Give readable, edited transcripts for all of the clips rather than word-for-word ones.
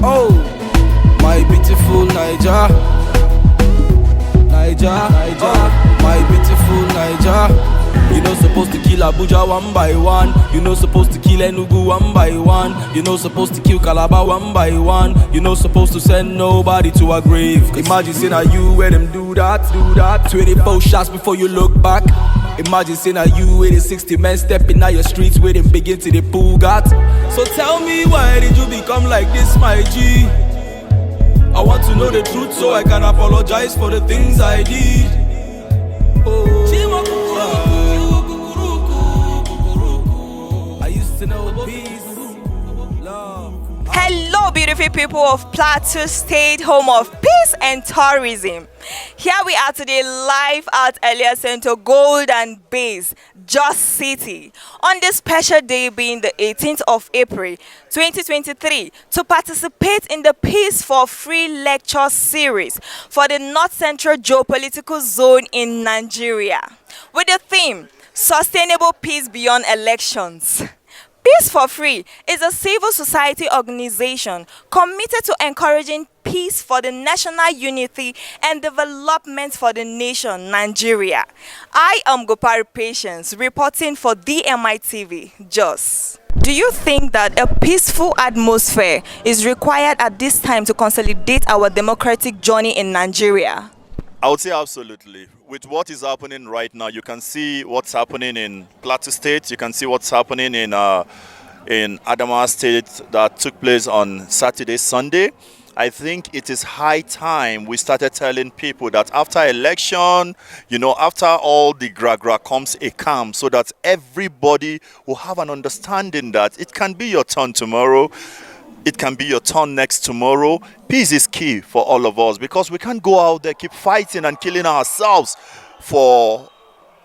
Oh, my beautiful Niger, my beautiful Niger. You know supposed to kill Abuja one by one. You know supposed to kill Enugu one by one. You know supposed to kill Calabar one by one. You know supposed to send nobody to a grave. Imagine saying that you where them do that 24 shots before you look back. Imagine saying that you with a 60 men stepping out your streets where them begin to the Pugat. So tell me, why did you become like this, my G? I want to know the truth so I can apologize for the things I did. Oh, I used to know peace, love. Hello, beautiful people of Plateau State, home of peace and tourism. Here we are today live at Elia Center Gold and Base, Jos City, on this special day being the 18th of April 2023 to participate in the Peace for Free lecture series for the North Central Geopolitical Zone in Nigeria with the theme Sustainable Peace Beyond Elections. Peace for Free is a civil society organization committed to encouraging peace for the national unity and development for the nation, Nigeria. I am Gopari Patience, reporting for DMI TV, Jos. Do you think that a peaceful atmosphere is required at this time to consolidate our democratic journey in Nigeria? I would say absolutely. With what is happening right now, you can see what's happening in Plateau State. You can see what's happening in Adamawa State that took place on Saturday, Sunday. I think it is high time we started telling people that after election, after all the gra-gra comes a calm, so that everybody will have an understanding that it can be your turn tomorrow. It can be your turn next tomorrow. Peace is key for all of us because we can't go out there, keep fighting and killing ourselves for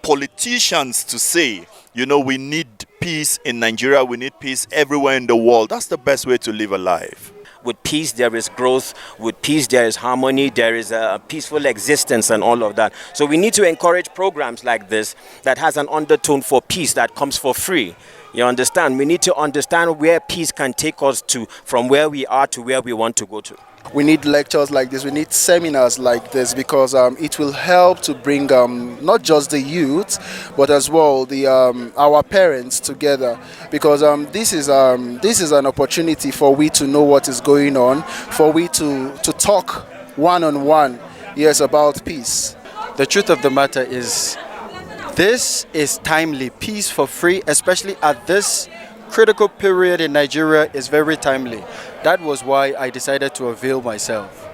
politicians to say, we need peace in Nigeria, we need peace everywhere in the world. That's the best way to live a life. With peace, there is growth. With peace, there is harmony. There is a peaceful existence and all of that. So we need to encourage programs like this that has an undertone for peace that comes for free. You understand? We need to understand where peace can take us to, from where we are to where we want to go to. We need lectures like this, we need seminars like this because it will help to bring not just the youth but as well the our parents together, because this is an opportunity for we to know what is going on, for we to talk one-on-one, yes, about peace. The truth of the matter is this is timely. Peace for free, especially at this critical period in Nigeria, is very timely. That was why I decided to avail myself.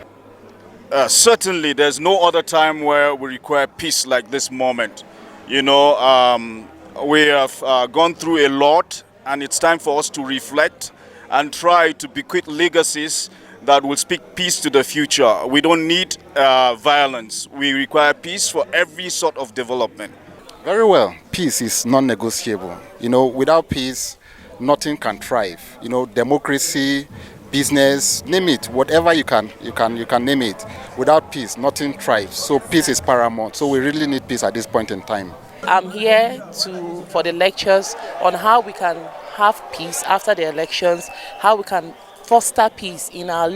Certainly, there's no other time where we require peace like this moment. We have gone through a lot, and it's time for us to reflect and try to bequeath legacies that will speak peace to the future. We don't need violence. We require peace for every sort of development. Very well. Peace is non-negotiable. Without peace, nothing can thrive. Democracy, business, name it, whatever you can name it. Without peace, nothing thrives. So peace is paramount. So we really need peace at this point in time. I'm here for the lectures on how we can have peace after the elections, how we can foster peace in our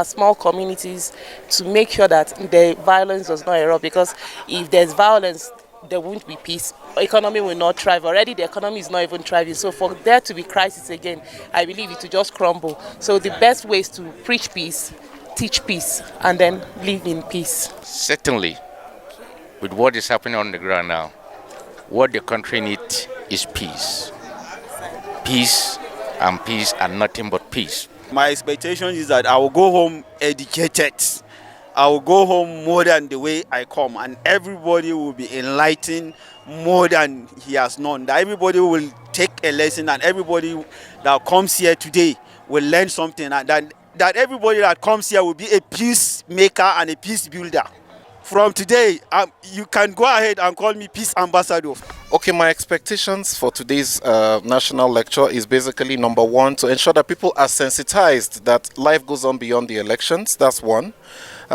small communities to make sure that the violence does not erupt, because if there's violence, there won't be peace. Economy will not thrive. Already the economy is not even thriving. So for there to be crisis again, I believe it will just crumble. So the best way is to preach peace, teach peace, and then live in peace. Certainly, with what is happening on the ground now, what the country needs is peace. Peace and nothing but peace. My expectation is that I will go home educated. I will go home more than the way I come, and everybody will be enlightened more than he has known. That everybody will take a lesson, and everybody that comes here today will learn something, and that everybody that comes here will be a peacemaker and a peace builder. From today, you can go ahead and call me Peace Ambassador. Okay, my expectations for today's national lecture is basically number one, to ensure that people are sensitized that life goes on beyond the elections. That's one.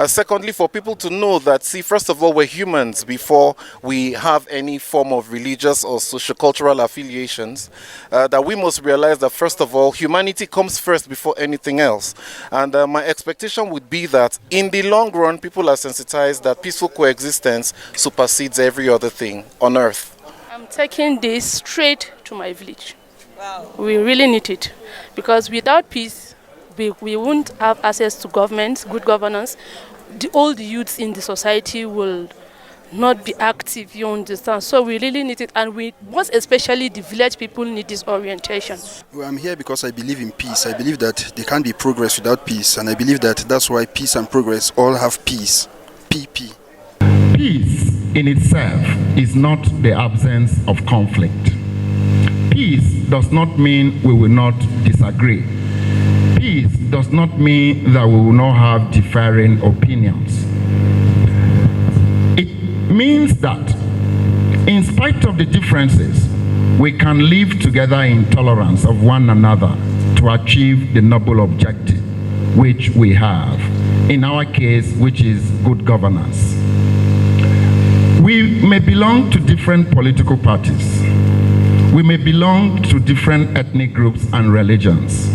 Secondly, for people to know that, see, first of all, we're humans before we have any form of religious or sociocultural affiliations, that we must realize that, first of all, humanity comes first before anything else. And my expectation would be that in the long run, people are sensitized that peaceful coexistence supersedes every other thing on earth. I'm taking this straight to my village. Wow. We really need it, because without peace, we won't have access to government, good governance. All the youths in the society will not be active, you understand? So we really need it, and most especially the village people need this orientation. Well, I'm here because I believe in peace. I believe that there can't be progress without peace, and I believe that that's why peace and progress all have peace. PP. Peace in itself is not the absence of conflict. Peace does not mean we will not disagree. Peace does not mean that we will not have differing opinions. It means that in spite of the differences, we can live together in tolerance of one another to achieve the noble objective which we have, in our case, which is good governance. We may belong to different political parties. We may belong to different ethnic groups and religions,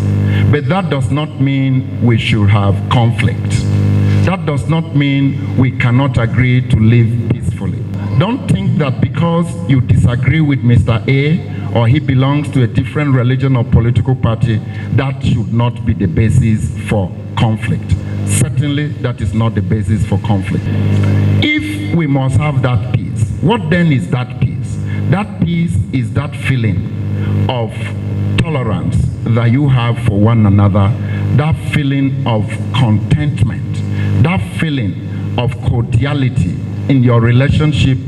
but that does not mean we should have conflict. That does not mean we cannot agree to live peacefully. Don't think that because you disagree with Mr. A or he belongs to a different religion or political party, that should not be the basis for conflict. Certainly, that is not the basis for conflict. If we must have that peace, what then is that peace? That peace is that feeling of tolerance that you have for one another, that feeling of contentment, that feeling of cordiality in your relationship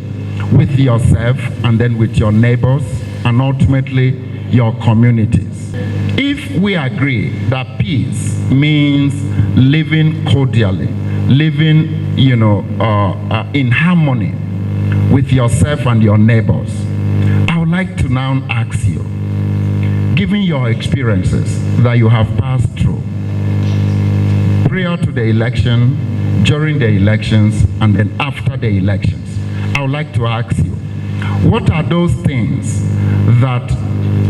with yourself and then with your neighbors and ultimately your communities. If we agree that peace means living cordially, living, in harmony with yourself and your neighbors, I would like to now ask you, given your experiences that you have passed through prior to the election, during the elections, and then after the elections, I would like to ask you, what are those things that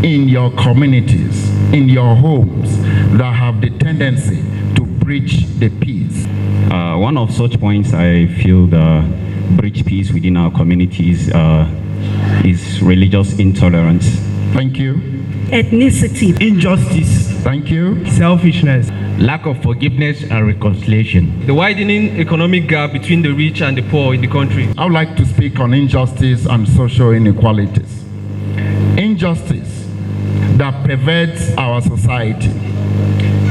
in your communities, in your homes, that have the tendency to breach the peace? One of such points I feel the breach peace within our communities is religious intolerance. Thank you. Ethnicity. Injustice. Thank you. Selfishness. Lack of forgiveness and reconciliation. The widening economic gap between the rich and the poor in the country. I would like to speak on injustice and social inequalities. Injustice that pervades our society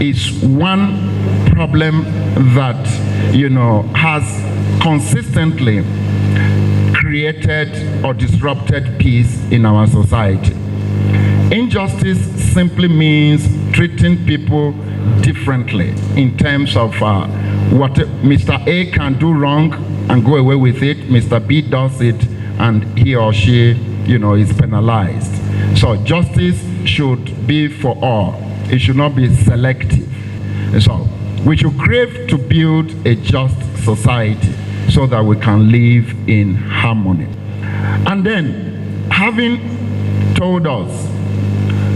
is one problem that, has consistently created or disrupted peace in our society. Injustice simply means treating people differently in terms of what Mr. A can do wrong and go away with it, Mr. B does it, and he or she, is penalized. So justice should be for all. It should not be selective. So we should crave to build a just society so that we can live in harmony. And then, having told us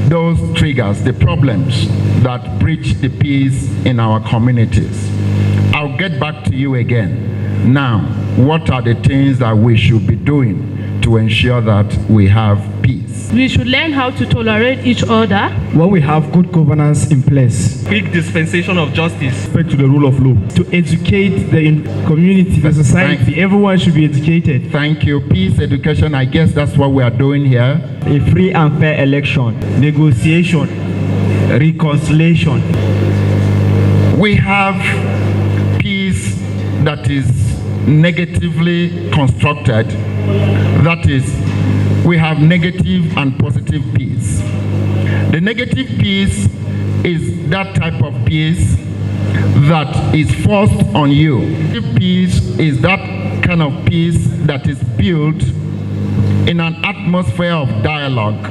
those triggers, the problems that breach the peace in our communities, I'll get back to you again. Now, what are the things that we should be doing to ensure that we have peace? We should learn how to tolerate each other. When we have good governance in place. Quick dispensation of justice. Respect to the rule of law. To educate the community, the society. Everyone should be educated. Thank you. Peace, education, I guess that's what we are doing here. A free and fair election. Negotiation. Reconciliation. We have peace that is negatively constructed. That is, we have negative and positive peace. The negative peace is that type of peace that is forced on you. Positive peace is that kind of peace that is built in an atmosphere of dialogue,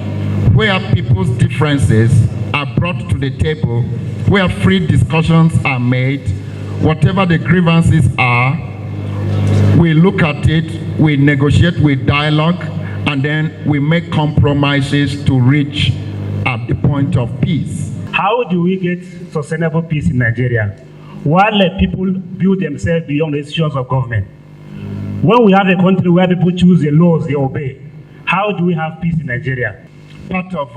where people's differences are brought to the table, where free discussions are made, whatever the grievances are, we look at it, we negotiate with dialogue, and then we make compromises to reach at the point of peace. How do we get sustainable peace in Nigeria while people build themselves beyond the institutions of government? When we have a country where people choose the laws they obey, how do we have peace in Nigeria? Part of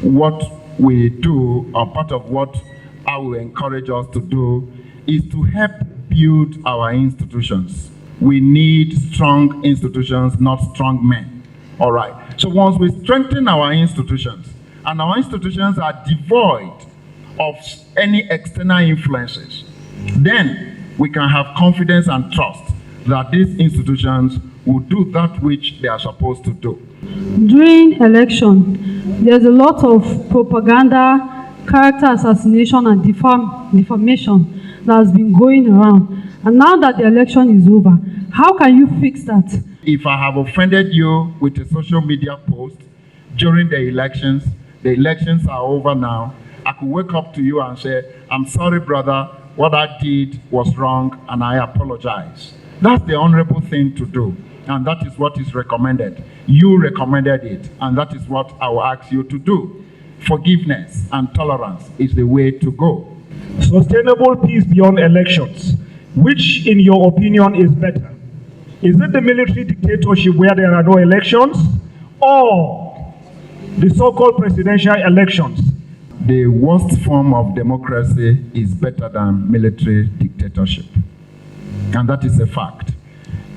what we do, or part of what I will encourage us to do, is to help build our institutions. We need strong institutions, not strong men. All right. So once we strengthen our institutions, and our institutions are devoid of any external influences, then we can have confidence and trust that these institutions will do that which they are supposed to do. During election, there's a lot of propaganda, character assassination, and defamation that has been going around. And now that the election is over, how can you fix that? If I have offended you with a social media post during the elections are over now, I could wake up to you and say, I'm sorry, brother, what I did was wrong and I apologize. That's the honorable thing to do, and that is what is recommended. You recommended it, and that is what I will ask you to do. Forgiveness and tolerance is the way to go. Sustainable peace beyond elections. Which, in your opinion, is better? Is it the military dictatorship where there are no elections, or the so-called presidential elections? The worst form of democracy is better than military dictatorship. And that is a fact.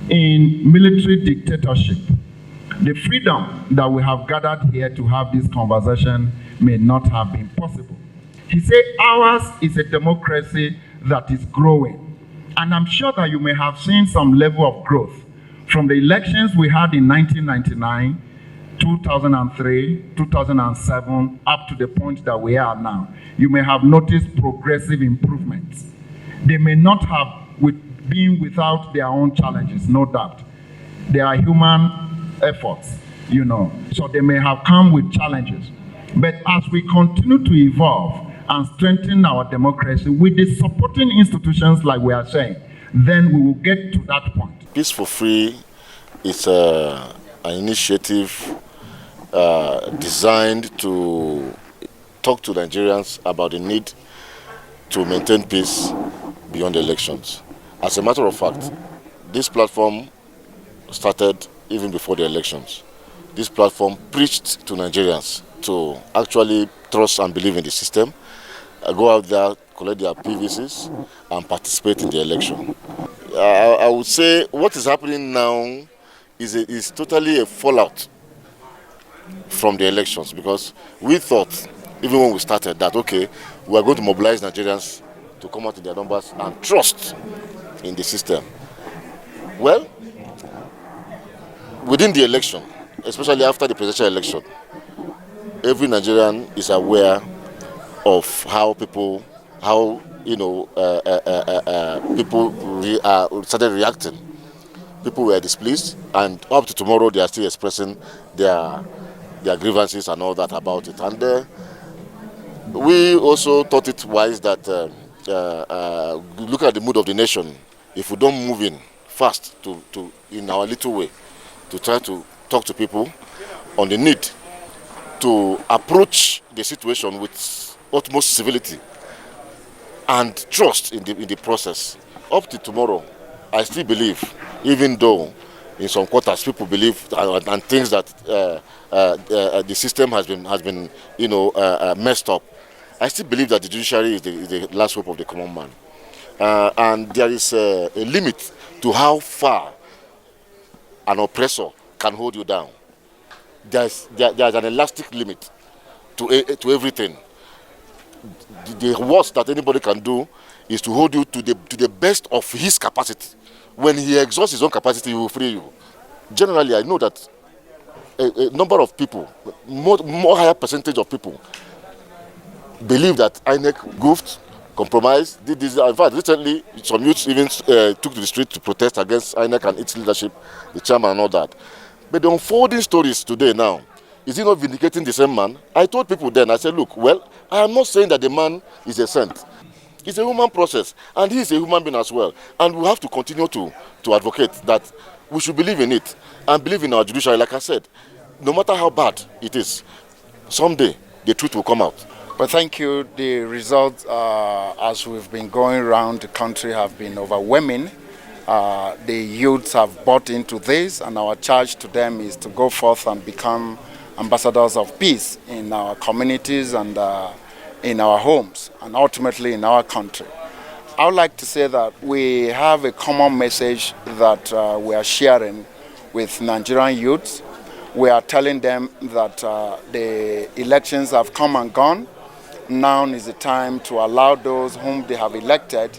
In military dictatorship, the freedom that we have gathered here to have this conversation may not have been possible. He said ours is a democracy that is growing. And I'm sure that you may have seen some level of growth from the elections we had in 1999, 2003, 2007, up to the point that we are now. You may have noticed progressive improvements. They may not have been without their own challenges, no doubt. They are human efforts, you know, so they may have come with challenges. But as we continue to evolve and strengthen our democracy with the supporting institutions like we are saying, then we will get to that point. Peace for Free is an initiative designed to talk to Nigerians about the need to maintain peace beyond elections. As a matter of fact, this platform started even before the elections. This platform preached to Nigerians to actually trust and believe in the system, go out there, collect their PVCs, and participate in the election. I would say what is happening now is totally a fallout from the elections, because we thought, even when we started, that okay, we are going to mobilize Nigerians to come out in their numbers and trust in the system. Well, within the election, especially after the presidential election, every Nigerian is aware of how people started reacting. People were displeased, and up to tomorrow they are still expressing their grievances and all that about it. And we also thought it wise that look at the mood of the nation. If we don't move in fast in our little way to try to talk to people on the need to approach the situation with utmost civility and trust in the process, up to tomorrow, I still believe, even though in some quarters people believe and things that the system has been messed up, I still believe that the judiciary is the last hope of the common man. And there is a limit to how far an oppressor can hold you down. There's an elastic limit to everything. The worst that anybody can do is to hold you to the best of his capacity. When he exhausts his own capacity, he will free you. Generally, I know that a number of people, more higher percentage of people, believe that INEC goofed, compromised, did this. In fact, recently, some youths even took to the street to protest against INEC and its leadership, the chairman and all that. But the unfolding stories today now, is he not vindicating the same man? I told people then, I said, look, well, I am not saying that the man is a saint. It's a human process, and he is a human being as well. And we have to continue to advocate that we should believe in it and believe in our judiciary. Like I said, no matter how bad it is, someday the truth will come out. But thank you. The results, as we've been going around the country, have been overwhelming. The youths have bought into this, and our charge to them is to go forth and become ambassadors of peace in our communities and in our homes, and ultimately in our country. I would like to say that we have a common message that we are sharing with Nigerian youths. We are telling them that the elections have come and gone. Now is the time to allow those whom they have elected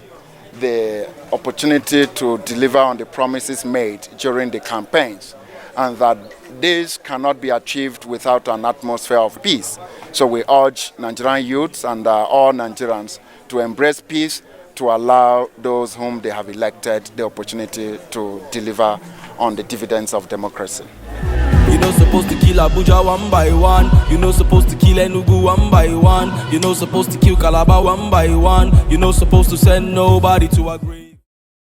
the opportunity to deliver on the promises made during the campaigns, and that this cannot be achieved without an atmosphere of peace. So we urge Nigerian youths and all Nigerians to embrace peace, to allow those whom they have elected the opportunity to deliver on the dividends of democracy. You're not supposed to kill Abuja one by one. You're not supposed to kill Enugu one by one. You're not supposed to kill Calabar one by one. You're not supposed to send nobody to agree.